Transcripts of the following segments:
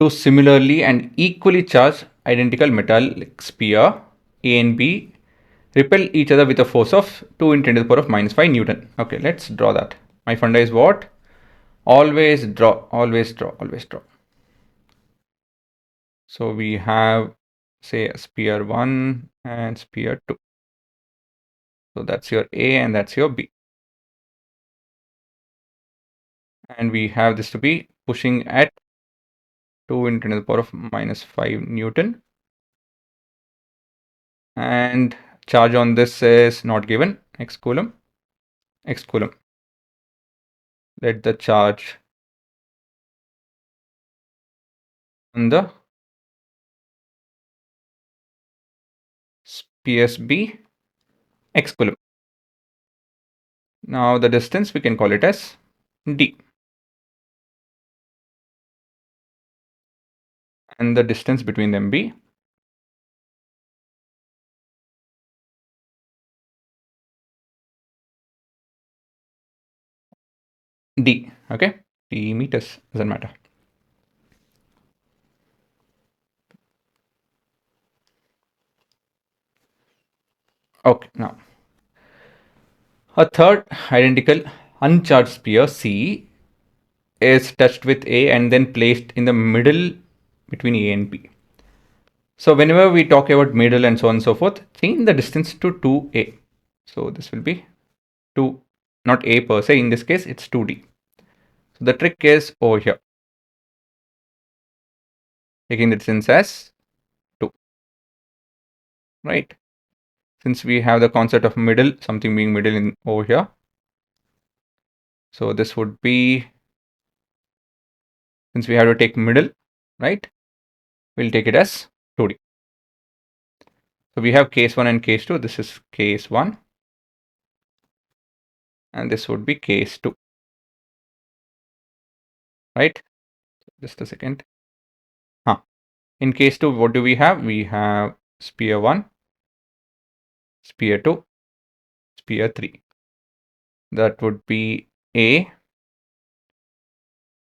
two similarly and equally charged identical metallic sphere A and B repel each other with a force of 2 in 10 to the power of minus 5 Newton. Okay, let's draw that. My funda is what? Always draw, always draw, always draw. So we have, say, sphere 1 and sphere 2. So that's your A and that's your B. And we have this to be pushing at 2 in 10 to the power of minus 5 Newton. And charge on this is not given, x coulomb. Let the charge on the spheres be x coulomb. Now the distance we can call it as d. And the distance between them be d. Okay, d meters, doesn't matter. Okay, now a third identical uncharged sphere C is touched with A and then placed in the middle between A and B. So whenever we talk about middle and so on and so forth, change the distance to 2A. So this will be 2, not A per se. In this case, it's 2D. So the trick is over here, taking the distance as 2, right? Since we have the concept of middle, something being middle in over here. So this would be, since we have to take middle, right? We'll take it as 2D. So we have case 1 and case 2. This is case 1. And this would be case 2. Right? Just a second. In case 2, what do we have? We have sphere 1, sphere 2, sphere 3. That would be A,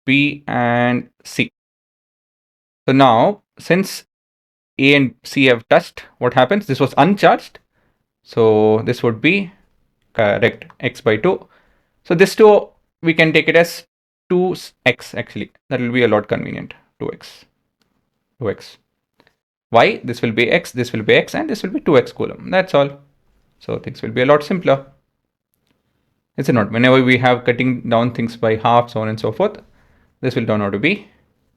B, and C. So now, since A and C have touched, what happens? This was uncharged. So this would be correct, x by 2. So this 2, we can take it as 2x actually. That will be a lot convenient. 2x. 2x. Why? This will be x, this will be x, and this will be 2x coulomb. That's all. So things will be a lot simpler. Is it not? Whenever we have cutting down things by half, so on and so forth, this will turn out to be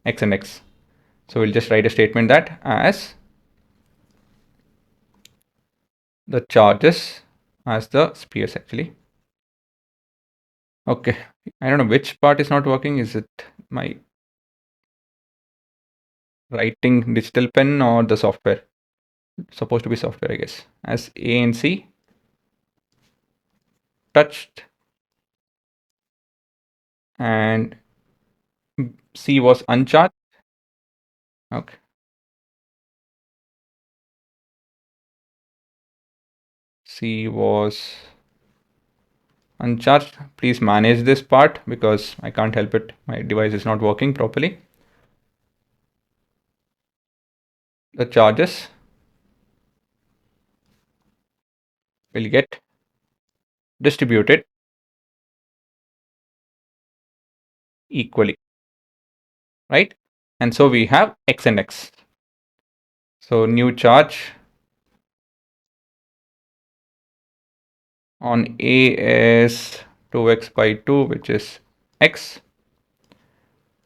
x and x. So we'll just write a statement that as the charges as the spheres actually. Okay, I don't know which part is not working. Is it my writing digital pen or the software? It's supposed to be software, I guess. As A and C touched and C was uncharged. Okay. C was uncharged. Please manage this part because I can't help it. My device is not working properly. The charges will get distributed equally, right? And so we have x and x. So new charge on A is 2x by 2, which is x.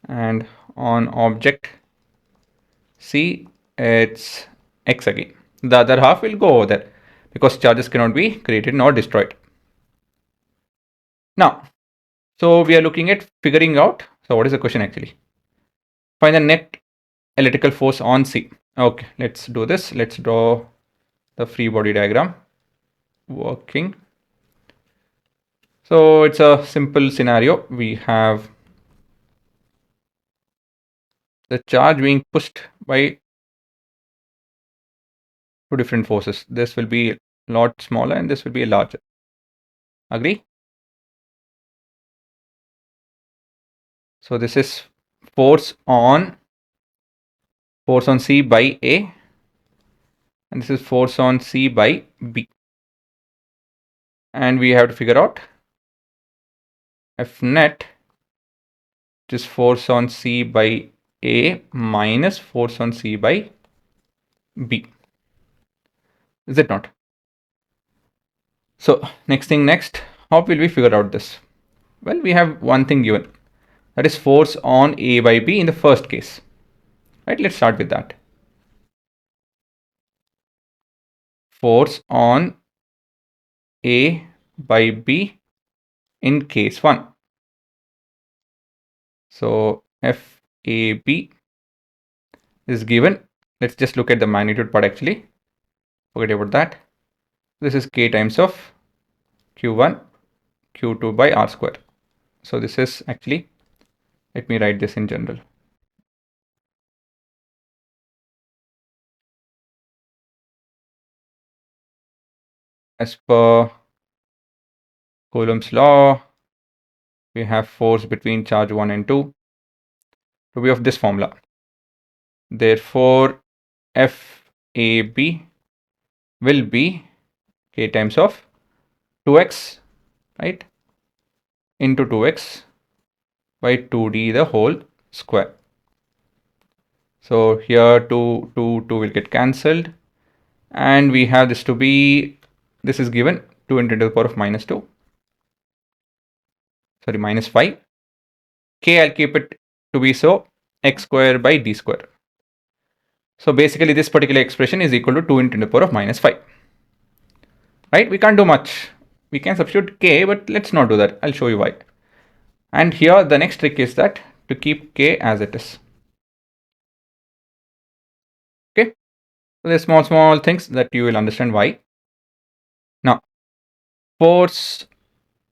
And on object C, it's x again. The other half will go over there because charges cannot be created nor destroyed. Now, so we are looking at figuring out. So what is the question actually? Find the net electrical force on C. Okay, let's do this. Let's draw the free body diagram working. So it's a simple scenario. We have the charge being pushed by two different forces. This will be a lot smaller and this will be a larger. Agree? So this is force on force on C by A, and this is force on C by B. And we have to figure out F net, which is force on C by A minus force on C by B. Is it not? So next, how will we figure out this? Well, we have one thing given, that is force on A by B in the first case. Right, let's start with that. Force on A by B in case 1. So FAB is given. Let's just look at the magnitude part actually. Forget about that. This is K times of Q1 Q2 by R square. So this is actually, let me write this in general. As per Coulomb's law, we have force between charge 1 and 2 to be of this formula. Therefore, FAB will be K times of 2x, right, into 2x by 2d the whole square. So here 2 will get cancelled, and we have this to be, this is given 2 into the power of minus 2, sorry, minus 5. K, I'll keep it to be so x square by d square. So basically this particular expression is equal to 2 into the power of minus 5. Right? We can't do much. We can substitute k, but let's not do that. I'll show you why. And here the next trick is that to keep k as it is. Okay? So there's small things that you will understand why. Now, force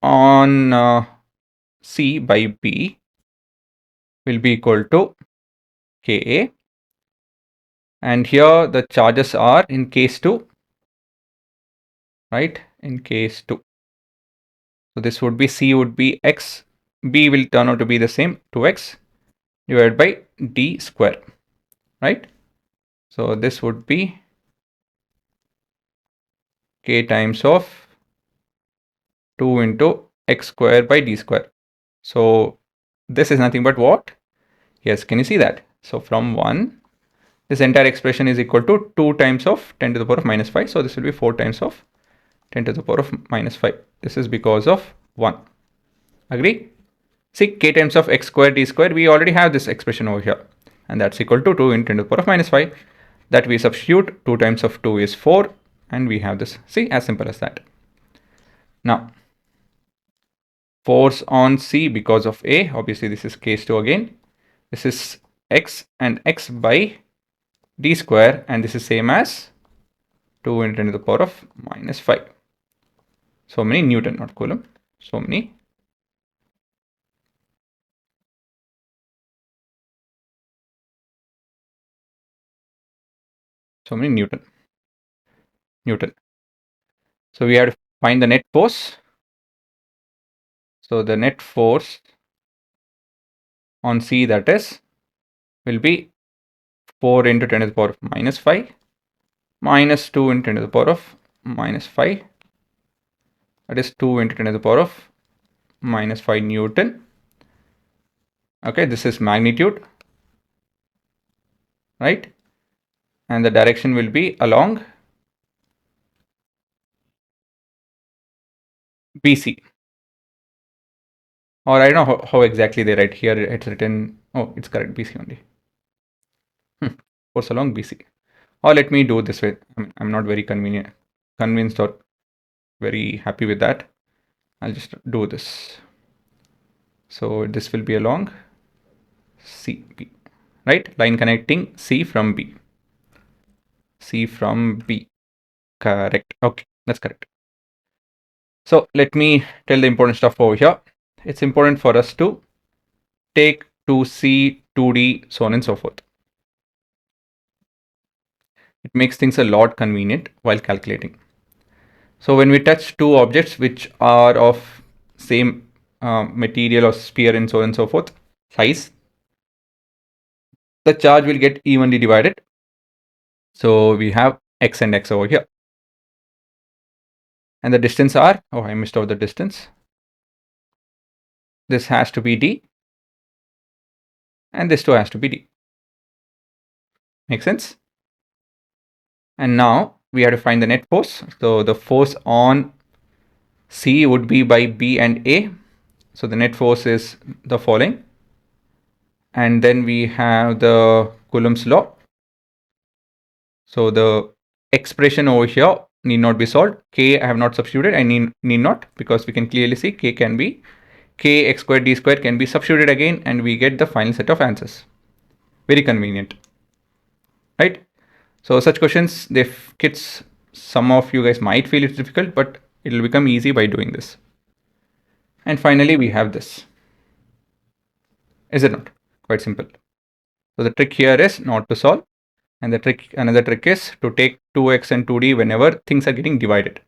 on C by B will be equal to Ka, and here the charges are in case 2, right, in case 2. So this would be, C would be x, B will turn out to be the same, 2x divided by d square, right? So this would be K times of 2 into x square by d square. So this is nothing but what? Yes, can you see that? So from 1, this entire expression is equal to 2 times of 10 to the power of minus 5. So this will be 4 times of 10 to the power of minus 5. This is because of 1. Agree? See, k times of x square d square, we already have this expression over here. And that's equal to 2 into 10 to the power of minus 5. That we substitute, 2 times of 2 is 4. And we have this. See, as simple as that. Now, force on C because of A, obviously this is case 2 again. This is x and x by d square, and this is same as 2 into 10 to the power of minus 5. So many Newton, not Coulomb. So many Newton. So we have to find the net force. So the net force on C, that is, will be 4 into 10 to the power of minus 5 minus 2 into 10 to the power of minus 5. That is 2 into 10 to the power of minus 5 Newton. Okay, this is magnitude, right? And the direction will be along BC. Or I don't know how exactly they write here. It's written, oh, it's correct, BC only. Force along BC. Or let me do this way. I'm not very convinced or very happy with that. I'll just do this. So this will be along CB, right? Line connecting C from B. C from B. Correct. Okay, that's correct. So let me tell the important stuff over here. It's important for us to take 2C, 2D, so on and so forth. It makes things a lot convenient while calculating. So when we touch two objects which are of same material or sphere and so on and so forth, size, the charge will get evenly divided. So we have x and x over here. And the distance are, oh, I missed out the distance. This has to be d. And this too has to be d. Make sense? And now we have to find the net force. So the force on C would be by B and A. So the net force is the following. And then we have the Coulomb's law. So the expression over here need not be solved. K I have not substituted. I need not, because we can clearly see K can be K x squared d squared can be substituted again, and we get the final set of answers. Very convenient, right? So such questions, kids, some of you guys might feel it's difficult, but it will become easy by doing this. And finally, we have this. Is it not? Quite simple. So the trick here is not to solve. And another trick is to take 2x and 2d whenever things are getting divided.